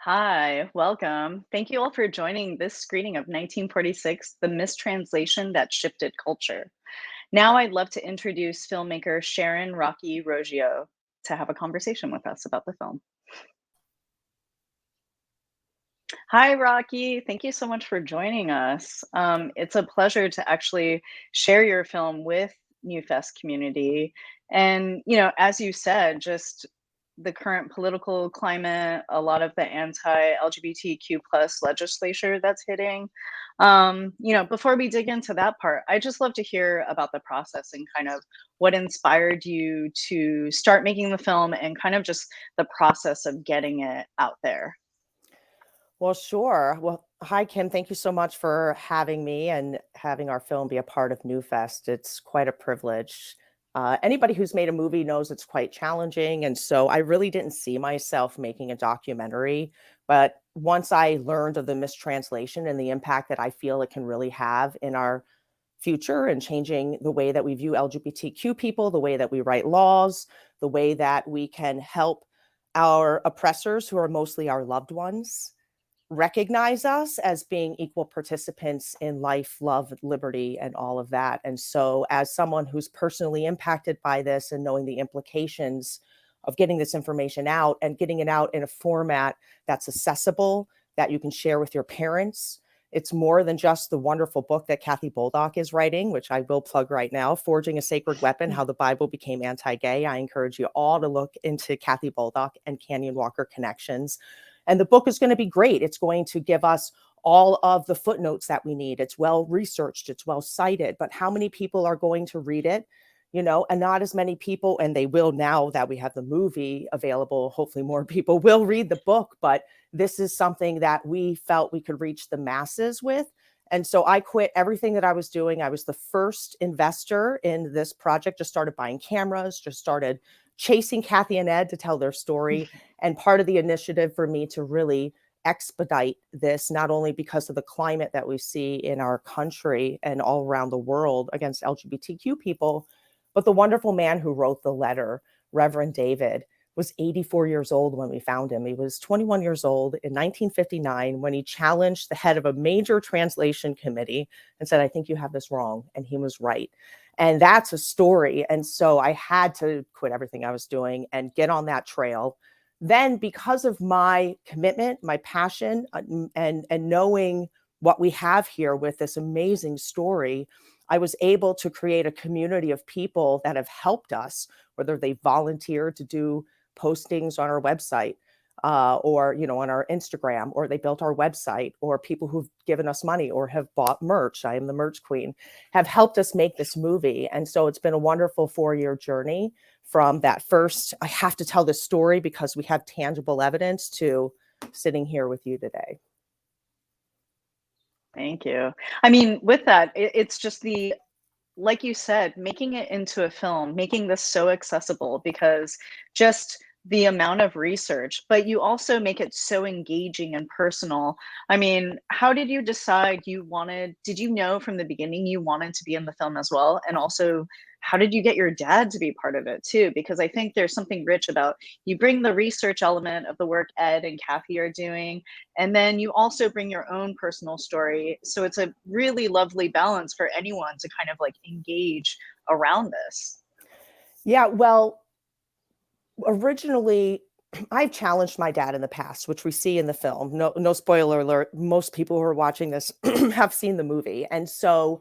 Hi, welcome. Thank you all for joining this screening of 1946, The Mistranslation That Shifted Culture. Now I'd love to introduce filmmaker Sharon Roggio to have a conversation with us about the film. Hi, Rocky. Thank you so much for joining us. It's a pleasure to actually share your film with NewFest community. And, as you said, just the current political climate, a lot of the anti-LGBTQ plus legislature that's hitting. Before we dig into that part, I just love to hear about the process and kind of what inspired you to start making the film and kind of just the process of getting it out there. Well, sure. Well, hi, Kim. Thank you so much for having me and having our film be a part of NewFest. It's quite a privilege. Anybody who's made a movie knows it's quite challenging. And so I really didn't see myself making a documentary. But once I learned of the mistranslation and the impact that I feel it can really have in our future and changing the way that we view LGBTQ people, the way that we write laws, the way that we can help our oppressors, who are mostly our loved ones, recognize us as being equal participants in life, love, liberty, and all of that. And so, as someone who's personally impacted by this and knowing the implications of getting this information out and getting it out in a format that's accessible, that you can share with your parents. It's more than just the wonderful book that Kathy Boldock is writing, which I will plug right now, Forging a Sacred Weapon, How the Bible Became Anti-Gay. I encourage you all to look into Kathy Boldock and Canyon Walker Connections. And the book is going to be great. It's going to give us all of the footnotes that we need. It's well researched, it's well cited, but how many people are going to read it? And not as many people, and they will now that we have the movie available. Hopefully more people will read the book, but this is something that we felt we could reach the masses with. And so I quit everything that I was doing. I was the first investor in this project, just started buying cameras, just started chasing Kathy and Ed to tell their story. And part of the initiative for me to really expedite this, not only because of the climate that we see in our country and all around the world against LGBTQ people, but the wonderful man who wrote the letter, Reverend David, was 84 years old when we found him. He was 21 years old in 1959 when he challenged the head of a major translation committee and said, "I think you have this wrong." And he was right. And that's a story. And so I had to quit everything I was doing and get on that trail. Then, because of my commitment, my passion, and knowing what we have here with this amazing story, I was able to create a community of people that have helped us, whether they volunteered to do postings on our website, or on our Instagram, or they built our website, or people who've given us money or have bought merch. I am the merch queen, have helped us make this movie. And so it's been a wonderful 4-year journey from that first, I have to tell this story because we have tangible evidence, to sitting here with you today. Thank you. I mean, with that, it's just like you said, making it into a film, making this so accessible because just the amount of research, but you also make it so engaging and personal. I mean, how did you decide did you know from the beginning you wanted to be in the film as well? And also, how did you get your dad to be part of it too? Because I think there's something rich about you bring the research element of the work Ed and Kathy are doing, and then you also bring your own personal story. So it's a really lovely balance for anyone to kind of like engage around this. Yeah, well, originally, I've challenged my dad in the past, which we see in the film. No spoiler alert. Most people who are watching this have seen the movie. And so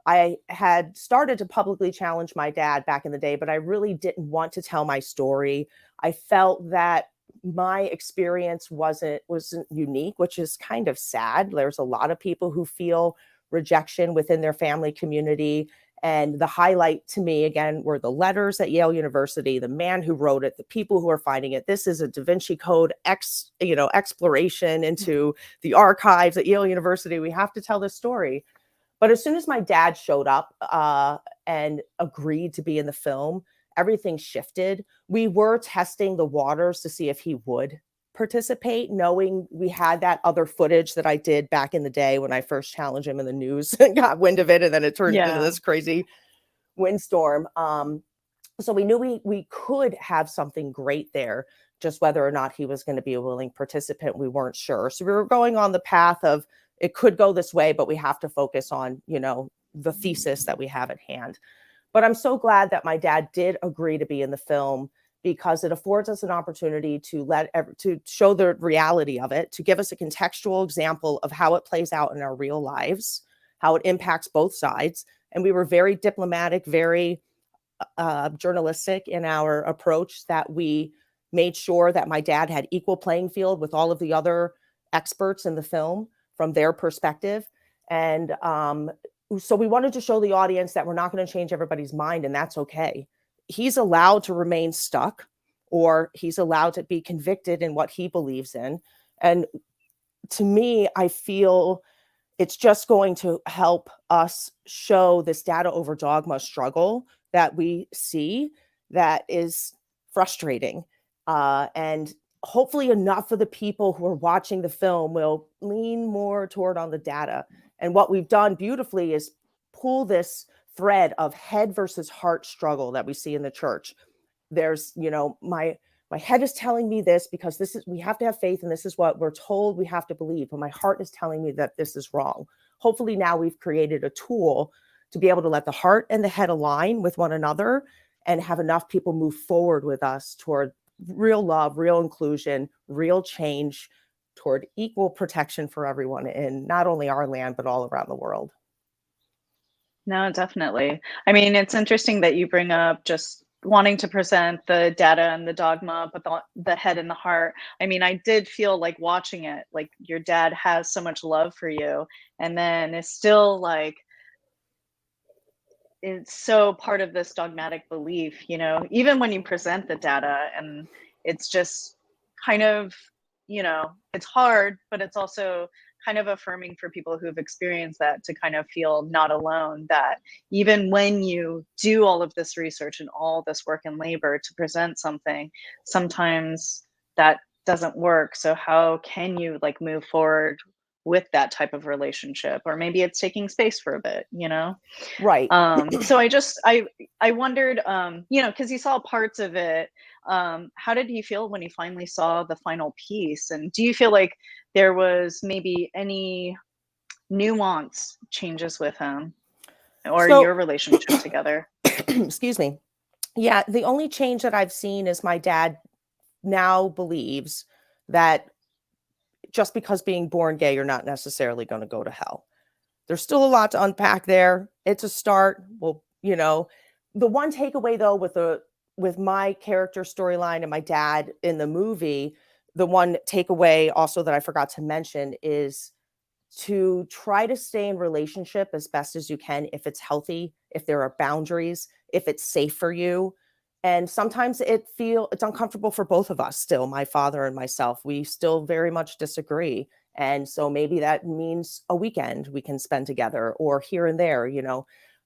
I had started to publicly challenge my dad back in the day, but I really didn't want to tell my story. I felt that my experience wasn't unique, which is kind of sad. There's a lot of people who feel rejection within their family community. And the highlight to me, again, were the letters at Yale University, the man who wrote it, the people who are finding it. This is a Da Vinci Code exploration into the archives at Yale University. We have to tell this story. But as soon as my dad showed up and agreed to be in the film, everything shifted. We were testing the waters to see if he would participate, knowing we had that other footage that I did back in the day when I first challenged him in the news and got wind of it, and then it turned into Yeah. this crazy windstorm. So we knew we could have something great there Just whether or not he was going to be a willing participant, we weren't sure. So we were going on the path of it could go this way, but we have to focus on, the thesis that we have at hand. But I'm so glad that my dad did agree to be in the film, because it affords us an opportunity to show the reality of it, to give us a contextual example of how it plays out in our real lives, how it impacts both sides. And we were very diplomatic, very journalistic in our approach, that we made sure that my dad had equal playing field with all of the other experts in the film from their perspective. And so we wanted to show the audience that we're not going to change everybody's mind, and that's okay. He's allowed to remain stuck, or he's allowed to be convicted in what he believes in. And to me, I feel it's just going to help us show this data over dogma struggle that we see that is frustrating. And hopefully enough of the people who are watching the film will lean more toward on the data. And what we've done beautifully is pull this thread of head versus heart struggle that we see in the church. There's, my head is telling me this because we have to have faith, and this is what we're told we have to believe. But my heart is telling me that this is wrong. Hopefully now we've created a tool to be able to let the heart and the head align with one another and have enough people move forward with us toward real love, real inclusion, real change, toward equal protection for everyone in not only our land, but all around the world. No, definitely. I mean, it's interesting that you bring up just wanting to present the data and the dogma, but the head and the heart. I mean, I did feel like watching it, like your dad has so much love for you, and then it's still like, it's so part of this dogmatic belief, even when you present the data, and it's just kind of, it's hard, but it's also kind of affirming for people who've experienced that, to kind of feel not alone, that even when you do all of this research and all this work and labor to present something, sometimes that doesn't work. So how can you move forward with that type of relationship? Or maybe it's taking space for a bit, Right. So I wondered, because you saw parts of it, how did you feel when you finally saw the final piece? And do you feel like there was maybe any nuance changes with him or your relationship together? Excuse me. Yeah, the only change that I've seen is my dad now believes that just because being born gay, you're not necessarily going to go to hell. There's still a lot to unpack there. It's a start. Well, the one takeaway though with my character storyline and my dad in the movie, the one takeaway also that I forgot to mention is to try to stay in relationship as best as you can if it's healthy, if there are boundaries, if it's safe for you. And sometimes it's uncomfortable for both of us still, my father and myself. We still very much disagree. And so maybe that means a weekend we can spend together, or here and there,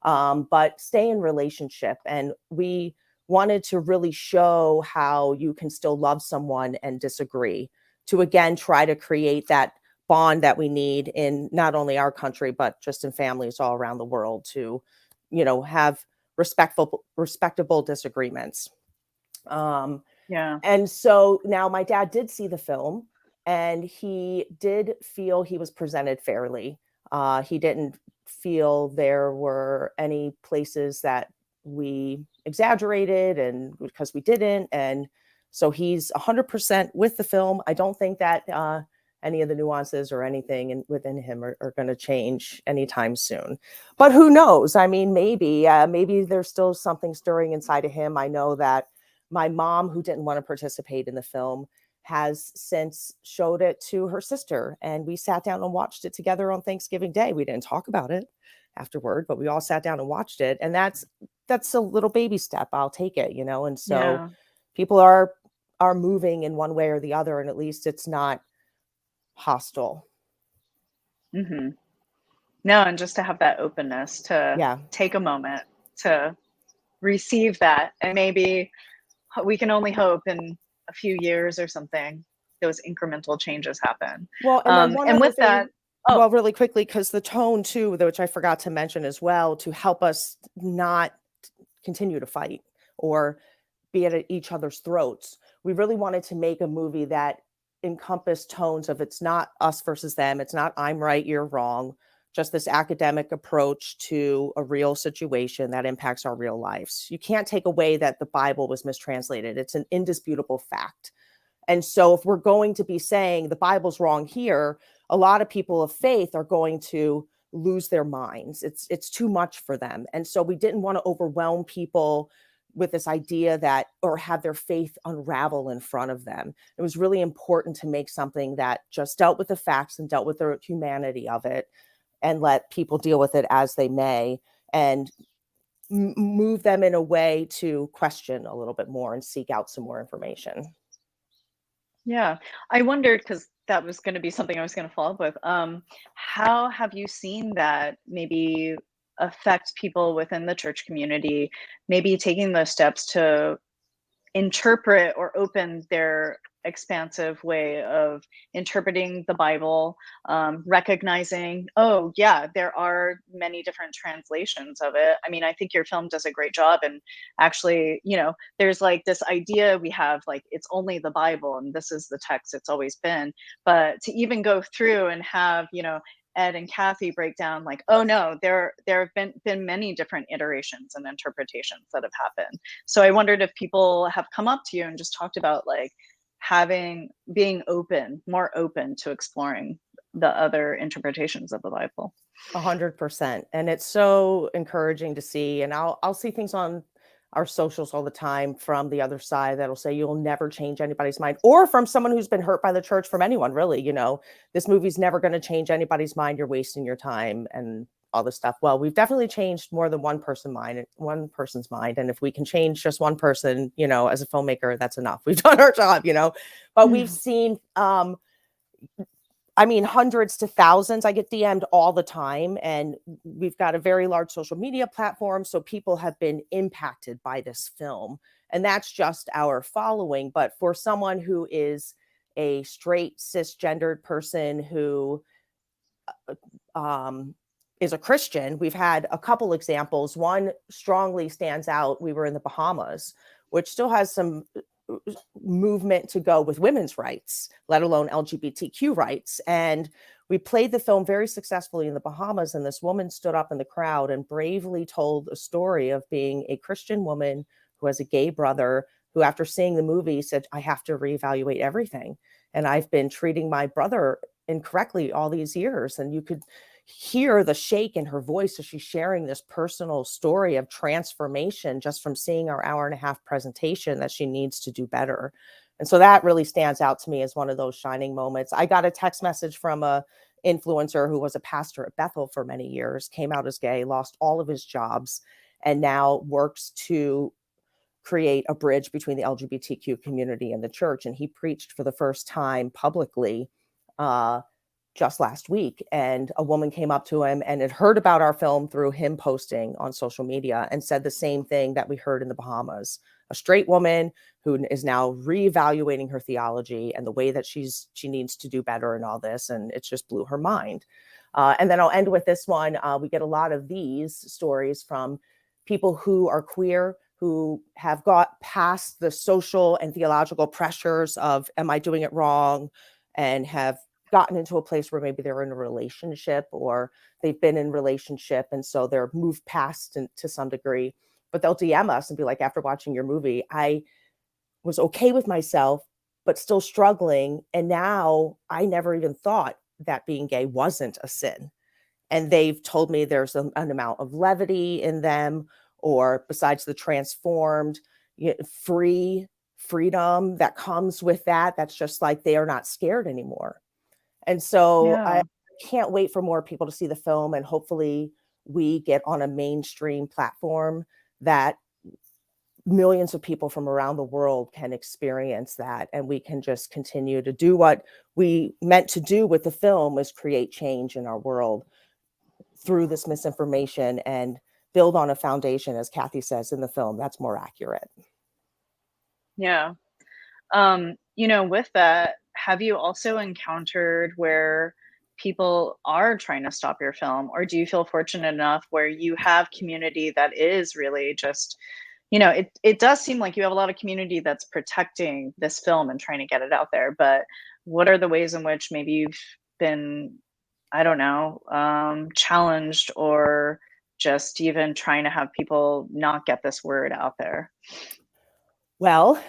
but stay in relationship. And we wanted to really show how you can still love someone and disagree, to again try to create that bond that we need in not only our country, but just in families all around the world, to, have respectable disagreements. Yeah. And so now my dad did see the film, and he did feel he was presented fairly. He didn't feel there were any places that we exaggerated, and because we didn't. And so he's 100% with the film. I don't think that any of the nuances or anything within him are going to change anytime soon. But who knows? I mean, maybe there's still something stirring inside of him. I know that my mom, who didn't want to participate in the film, has since showed it to her sister, and we sat down and watched it together on Thanksgiving Day. We didn't talk about it afterward, but we all sat down and watched it. And that's a little baby step. I'll take it, And so people are moving in one way or the other, and at least it's not hostile. Mm-hmm. No, and just to have that openness to take a moment to receive that, and maybe we can only hope in a few years or something those incremental changes happen. Well, and with that, well, really quickly, because the tone too, which I forgot to mention as well, to help us not continue to fight or be at each other's throats. we really wanted to make a movie that encompassed tones of, it's not us versus them, it's not I'm right, you're wrong, just this academic approach to a real situation that impacts our real lives. You can't take away that the Bible was mistranslated. It's an indisputable fact. And so if we're going to be saying the Bible's wrong here, a lot of people of faith are going to lose their minds. It's too much for them. And so we didn't want to overwhelm people with this idea that, or have their faith unravel in front of them. It was really important to make something that just dealt with the facts and dealt with the humanity of it, and let people deal with it as they may, and move them in a way to question a little bit more and seek out some more information. Yeah. I wondered, because that was going to be something I was going to follow up with. How have you seen that maybe affect people within the church community, maybe taking those steps to interpret or open their expansive way of interpreting the Bible, recognizing, oh, yeah, there are many different translations of it. I mean, I think your film does a great job. And actually, there's like this idea we have, like, it's only the Bible and this is the text it's always been. But to even go through and have, Ed and Kathy break down, like, oh no, there have been many different iterations and interpretations that have happened. So I wondered if people have come up to you and just talked about, like, being more open to exploring the other interpretations of the Bible. 100%. And it's so encouraging to see. And I'll see things on our socials all the time from the other side that'll say you'll never change anybody's mind, or from someone who's been hurt by the church, from anyone really, this movie's never going to change anybody's mind, you're wasting your time, and all this stuff. Well, we've definitely changed more than one person's mind. And if we can change just one person, as a filmmaker, that's enough. We've done our job, but we've seen, hundreds to thousands. I get DM'd all the time, and we've got a very large social media platform. So people have been impacted by this film, and that's just our following. But for someone who is a straight cisgendered person who is a Christian, we've had a couple examples. One strongly stands out. We were in the Bahamas, which still has some movement to go with women's rights, let alone LGBTQ rights. And we played the film very successfully in the Bahamas. And this woman stood up in the crowd and bravely told a story of being a Christian woman who has a gay brother who, after seeing the movie, said, I have to reevaluate everything. And I've been treating my brother incorrectly all these years. And you could hear the shake in her voice as she's sharing this personal story of transformation just from seeing our 1.5-hour presentation, that she needs to do better. And so that really stands out to me as one of those shining moments. I got a text message from a influencer who was a pastor at Bethel for many years, came out as gay, lost all of his jobs, and now works to create a bridge between the LGBTQ community and the church. And he preached for the first time publicly just last week, and a woman came up to him and had heard about our film through him posting on social media, and said the same thing that we heard in the Bahamas. A straight woman who is now reevaluating her theology and the way that she needs to do better in all this, and it just blew her mind. And then I'll end with this one. We get a lot of these stories from people who are queer, who have got past the social and theological pressures of, am I doing it wrong? And have gotten into a place where maybe they're in a relationship, or they've been in relationship, and so they're moved past to some degree. But they'll DM us and be like, after watching your movie, I was okay with myself, but still struggling. And now I never even thought that being gay wasn't a sin. And they've told me there's an amount of levity in them, or besides the transformed, freedom that comes with that, that's just like they are not scared anymore. And so I can't wait for more people to see the film, and hopefully we get on a mainstream platform that millions of people from around the world can experience that, and we can just continue to do what we meant to do with the film, is create change in our world through this misinformation and build on a foundation, as Kathy says in the film, that's more accurate. Yeah. With that, have you also encountered where people are trying to stop your film, or do you feel fortunate enough where you have community that is really just, it does seem like you have a lot of community that's protecting this film and trying to get it out there. But what are the ways in which maybe you've been, I don't know, challenged, or just even trying to have people not get this word out there? Well,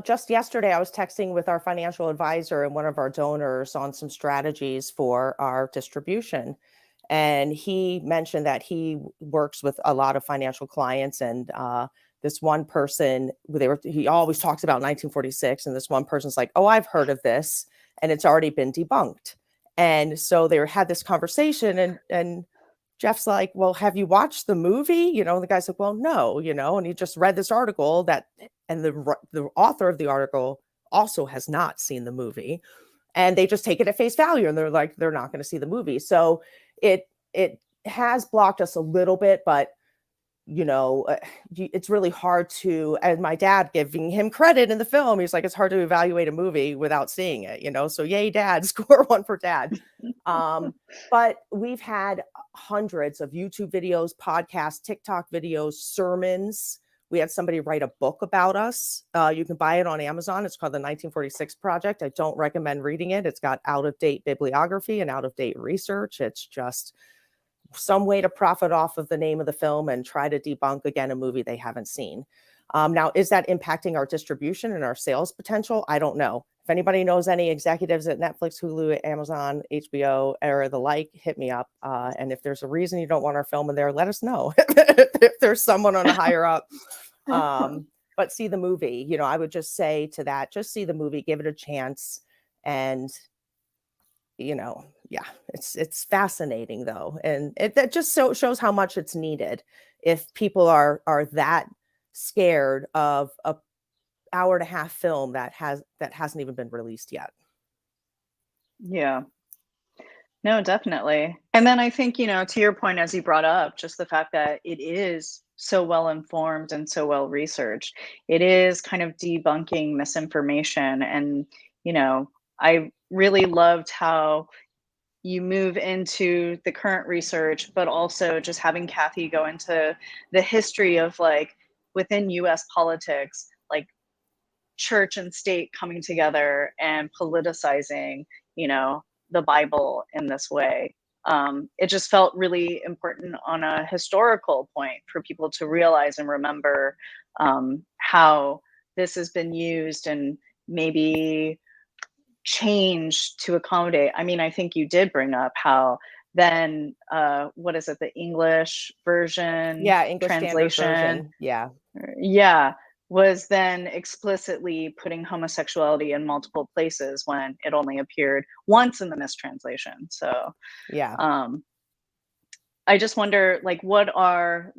just yesterday, I was texting with our financial advisor and one of our donors on some strategies for our distribution. And he mentioned that he works with a lot of financial clients. And this one person, he always talks about 1946. And this one person's like, oh, I've heard of this. And it's already been debunked. And so they had this conversation, and Jeff's like, well, have you watched the movie? The guy's like, well, no, and he just read this article and the author of the article also has not seen the movie, and they just take it at face value, and they're like, they're not going to see the movie. So it has blocked us a little bit, but it's really hard to, and my dad, giving him credit in the film, he's like, it's hard to evaluate a movie without seeing it, so yay, dad, score one for dad. But we've had hundreds of YouTube videos, podcasts, TikTok videos, sermons. We had somebody write a book about us. You can buy it on Amazon. It's called The 1946 Project. I don't recommend reading it. It's got out-of-date bibliography and out-of-date research. It's just some way to profit off of the name of the film and try to debunk, again, a movie they haven't seen. Now, is that impacting our distribution and our sales potential? I don't know. If anybody knows any executives at Netflix, Hulu, Amazon, HBO, or the like, hit me up. And if there's a reason you don't want our film in there, let us know. If there's someone on a higher up. But see the movie. I would just say to that, just see the movie, give it a chance. And yeah, it's fascinating though. And that just shows how much it's needed. If people are that scared of a hour-and-a-half film that hasn't even been released yet. Yeah. No, definitely. And then I think, to your point, as you brought up, just the fact that it is so well informed and so well researched, it is kind of debunking misinformation. And, I really loved how you move into the current research, but also just having Kathy go into the history of, like, within US politics, like church and state coming together and politicizing, the Bible in this way. It just felt really important on a historical point for people to realize and remember how this has been used and maybe changed to accommodate. I mean, I think you did bring up how then what is it, the English version? Yeah, English translation. Standard Version. Yeah, was then explicitly putting homosexuality in multiple places when it only appeared once in the mistranslation. So yeah. I just wonder, like, what are,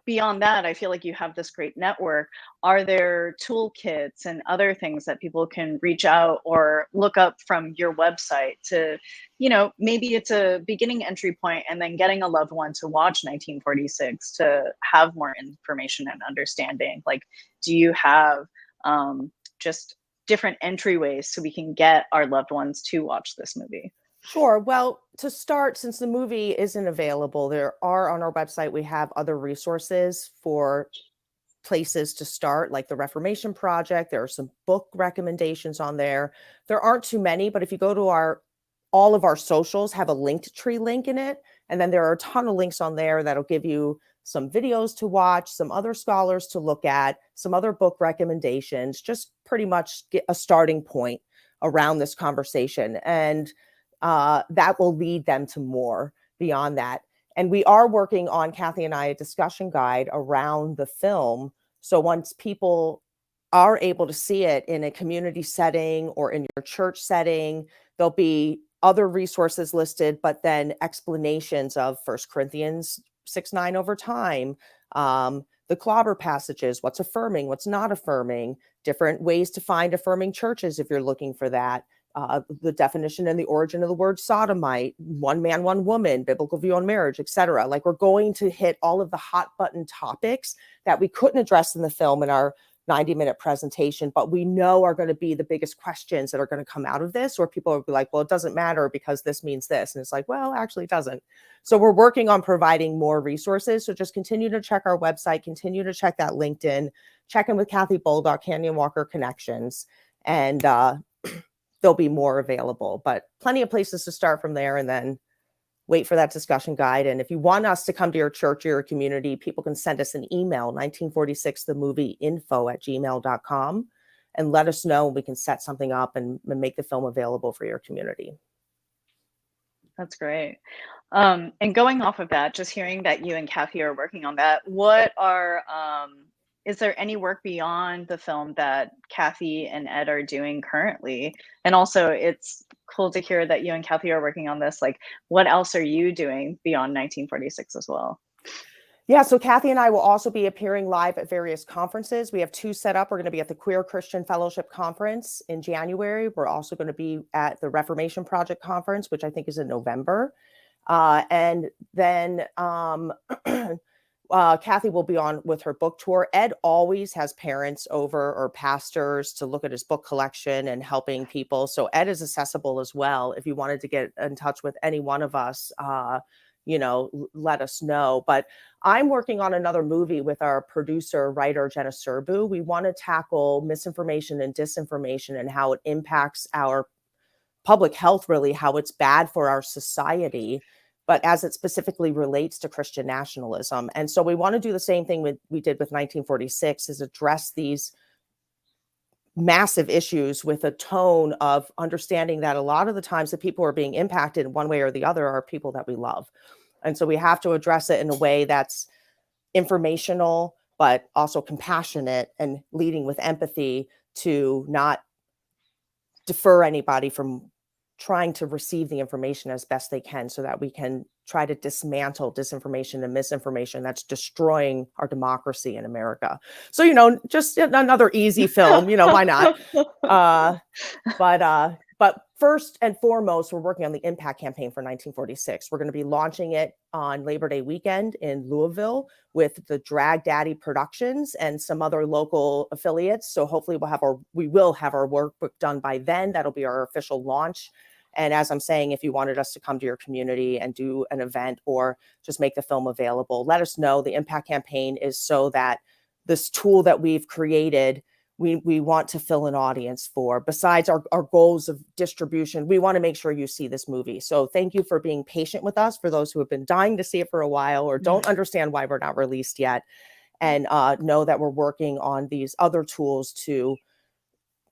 beyond that, I feel like you have this great network. Are there toolkits and other things that people can reach out or look up from your website to, maybe it's a beginning entry point, and then getting a loved one to watch 1946 to have more information and understanding? Like, do you have just different entryways so we can get our loved ones to watch this movie? Sure. Well, to start, since the movie isn't available, there are on our website, we have other resources for places to start, like the Reformation Project. There are some book recommendations on there. There aren't too many, but if you go to all of our socials have a Linktree link in it. And then there are a ton of links on there that'll give you some videos to watch, some other scholars to look at, some other book recommendations, just pretty much get a starting point around this conversation. And that will lead them to more beyond that. And we are working on, Kathy and I, a discussion guide around the film. So once people are able to see it in a community setting or in your church setting, there'll be other resources listed, but then explanations of 1 Corinthians 6:9 over time, the clobber passages, what's affirming, what's not affirming, different ways to find affirming churches if you're looking for that. The definition and the origin of the word sodomite, one man, one woman, biblical view on marriage, etc. Like, we're going to hit all of the hot button topics that we couldn't address in the film in our 90-minute presentation, but we know are going to be the biggest questions that are going to come out of this, or people will be like, well, it doesn't matter because this means this. And it's like, well, actually it doesn't. So we're working on providing more resources. So just continue to check our website, continue to check that LinkedIn, check in with Kathy Boldock, Canyon Walker Connections, and there'll be more available, but plenty of places to start from there, and then wait for that discussion guide. And if you want us to come to your church or your community, people can send us an email, 1946themovieinfo@gmail.com, and let us know. We can set something up and make the film available for your community. That's great. And going off of that, just hearing that you and Kathy are working on that, what are, is there any work beyond the film that Kathy and Ed are doing currently? And also, it's cool to hear that you and Kathy are working on this. Like, what else are you doing beyond 1946 as well? Yeah, so Kathy and I will also be appearing live at various conferences. We have 2 set up. We're going to be at the Queer Christian Fellowship Conference in January. We're also going to be at the Reformation Project Conference, which I think is in November. And then Kathy will be on with her book tour. Ed always has parents over or pastors to look at his book collection and helping people. So Ed is accessible as well. If you wanted to get in touch with any one of us, let us know. But I'm working on another movie with our producer, writer, Jenna Serbu. We want to tackle misinformation and disinformation and how it impacts our public health, really, how it's bad for our society, but as it specifically relates to Christian nationalism. And so we want to do the same thing we did with 1946, is address these massive issues with a tone of understanding that a lot of the times the people who are being impacted in one way or the other are people that we love. And so we have to address it in a way that's informational, but also compassionate and leading with empathy to not defer anybody from trying to receive the information as best they can, so that we can try to dismantle disinformation and misinformation that's destroying our democracy in America. So, just another easy film, why not? But first and foremost, we're working on the impact campaign for 1946. We're going to be launching it on Labor Day weekend in Louisville with the Drag Daddy Productions and some other local affiliates. So hopefully we will have our workbook done by then. That'll be our official launch. And as I'm saying, if you wanted us to come to your community and do an event or just make the film available, let us know. The impact campaign is so that this tool that we've created, we want to fill an audience for. Besides our goals of distribution, we want to make sure you see this movie. So thank you for being patient with us, for those who have been dying to see it for a while or don't understand why we're not released yet. And know that we're working on these other tools to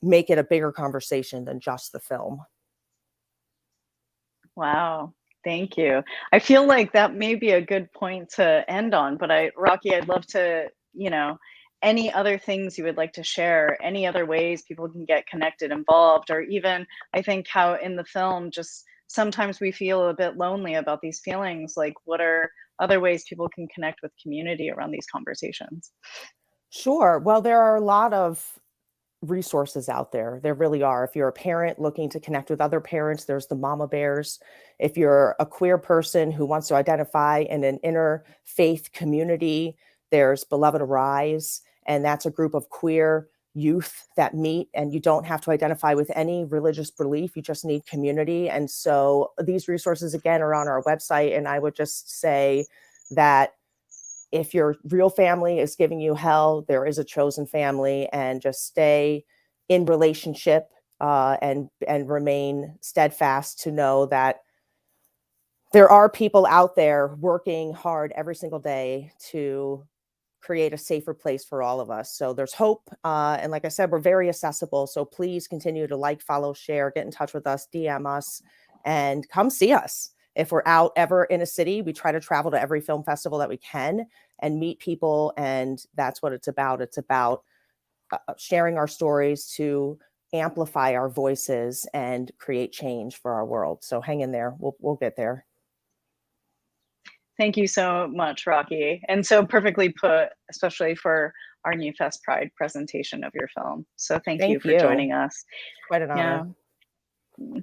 make it a bigger conversation than just the film. Wow. Thank you. I feel like that may be a good point to end on, but Rocky, I'd love to, any other things you would like to share, any other ways people can get connected, involved, or even I think how in the film, just sometimes we feel a bit lonely about these feelings. Like, what are other ways people can connect with community around these conversations? Sure. Well, there are a lot of resources out there. There really are. If you're a parent looking to connect with other parents, there's the Mama Bears. If you're a queer person who wants to identify in an interfaith community, there's Beloved Arise. And that's a group of queer youth that meet, and you don't have to identify with any religious belief. You just need community. And so these resources, again, are on our website. And I would just say that if your real family is giving you hell, there is a chosen family, and just stay in relationship and remain steadfast to know that there are people out there working hard every single day to create a safer place for all of us. So there's hope. And like I said, we're very accessible. So please continue to like, follow, share, get in touch with us, DM us, and come see us. If we're out ever in a city, we try to travel to every film festival that we can and meet people. And that's what it's about. It's about sharing our stories to amplify our voices and create change for our world. So hang in there. We'll get there. Thank you so much, Rocky. And so perfectly put, especially for our NewFest Pride presentation of your film. So thank you for joining us. Quite an honor. Yeah.